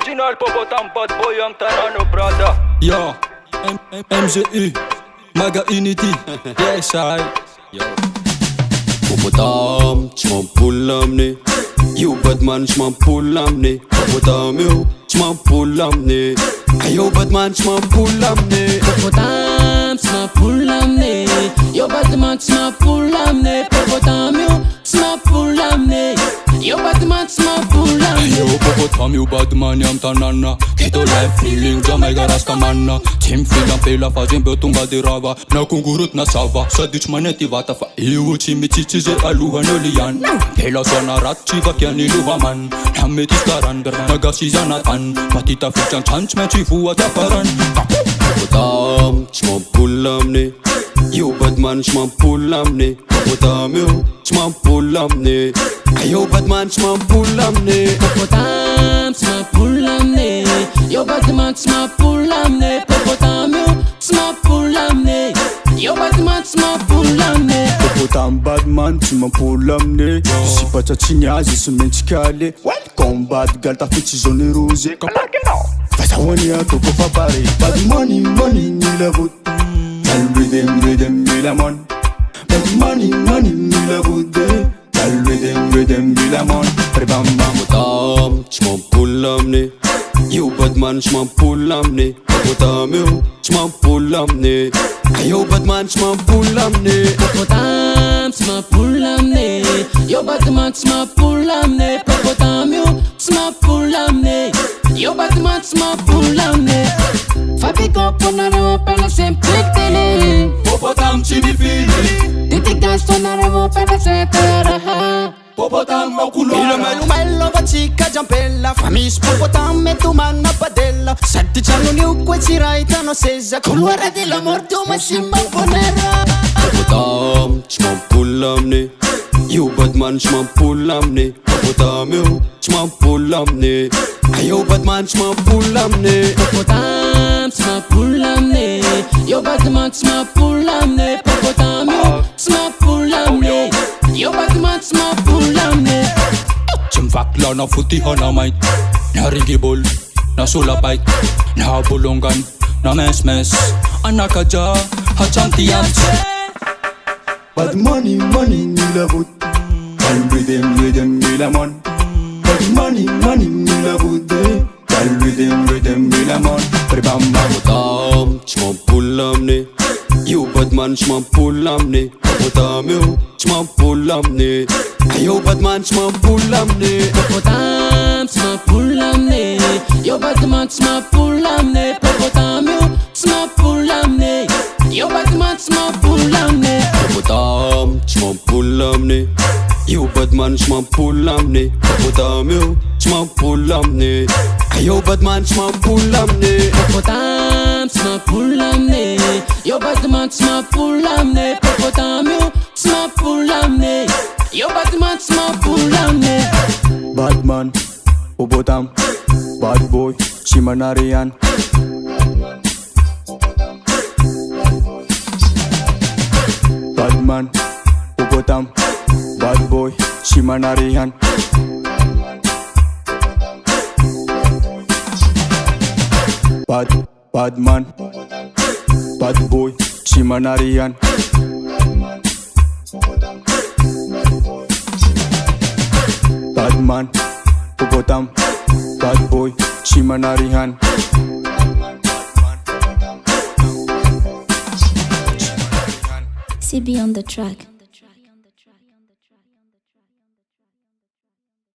Original Popotam, bad boy, am Tanano, brother. Yo, MGU, Maga Unity, yes I. Yo. Popotam, tu m'en poules l'amener. Yo Batman, tu m'en poules l'amener. Popotam, yo, tu m'en poules l'amener. Yo Batman, tu m'en poules l'amener. Popotam, tu m'en poules l'amener. Yo Batman, tu m'en poules l'amener. Popotam, yo, tu m'en poules l'amener. Yo Batman, tu m'en poules l'amener. Yo Popotam, yo Batman, yam tanana. Kito life feeling, Jamaica Rastamanna. Team filang pela fazem betunga de rava. Na kungurut na sava, sa dich maneti vata fa. Iu chimichichi ze aluha nolian. Pela sona rat chiva kiani luvaman. Nametis karandar, nagasi zanatan. Matita fichang chanch mechi fuwa taparan. Popotam, tu m'en poules l'amener. Yo Batman, tu m'en poules l'amener. Popotam, yo, tu m'en poules l'amener. Yo Batman, tu m'en poules l'amener. Popotam, tu m'en poules l'amener. Yo Batman, tu m'en poules l'amener. Popotam, yo, tu m'en poules l'amener. Yo Batman, tu m'en poules l'amener. Popotam Batman, tu m'en poules l'amener. Si pas ta tignasse, se menti calé. Combat, galta fiti zone rosé. Faz a one ya toko fa pare. Bad money, money, ni la voûte. Tal rhythm, ni la mon. Bad money, money, ni la voûte. Tal rhythm, ni la mon. Bam bam. Popotam, tu m'en poules l'amener. Yo Batman, tu m'en poules l'amener. Popotam, yo, tu m'en poules l'amener. Yo Batman, tu m'en poules l'amener. Popotam, tu m'en poules l'amener. Yo Batman, tu m'en poules l'amener. Popotam, yo, tu m'en poules l'amener. Yo Batman, tu m'en poules l'amener. Fabico ponaro pela sempre tele. Popotam chimifili. Diti gasto naravo pela setera. Popotam makulo. Mello vatica giampella. Famis Popotam e tu manna padella. Senti c'hanno liuque ci raitano sesa. Con l'ora della morte ma si m'imponera. Popotam, tu m'en poules l'amener. Yo Batman, tu m'en poules l'amener. Popotam, yo, tu m'en poules l'amener. Yo Batman, tu m'en poules l'amener. Popotam, tu m'en poules l'amener. Yo Batman, tu m'en poules l'amener. Popotam, yo, tu m'en poules l'amener. Yo Batman, tu m'en poules l'amener. Chimfakla na futihan na mic. Na rigibol, na sulapait. Na bulungan, na mes. Anakaja, hachantiyanche. Bad money, money, ni la voûte. Tal rhythm, ni la mon. Bad money, money, ni la voûte. Tal rhythm, ni la mon. Bam bam. Popotam, tu m'en poules l'amener. Yo Batman, tu m'en poules l'amener. Popotam, yo, tu m'en poules l'amener. Yo Batman, tu m'en poules l'amener. Popotam, tu m'en poules l'amener. Yo Batman, tu m'en poules l'amener. Popotam, yo, tu m'en poules l'amener. Yo Batman, tu m'en poules l'amener. Popotam, tu m'en poules l'amener. Yo Batman, tu m'en poules l'amener. Popotam, yo, tu m'en poules l'amener. Yo Batman, tu m'en poules l'amener. Popotam, tu m'en poules l'amener. Yo Batman, tu m'en poules l'amener. Popotam, yo, tu m'en poules l'amener. Yo Batman, tu m'en poules l'amener. Batman, Popotam, bad boy, Chimanarian. Batman, Popotam, bad boy, Chimanarian. Badman, bad boy, Chimanarian. Badman, Popotam, bad boy, Chimanarian. CB on the track.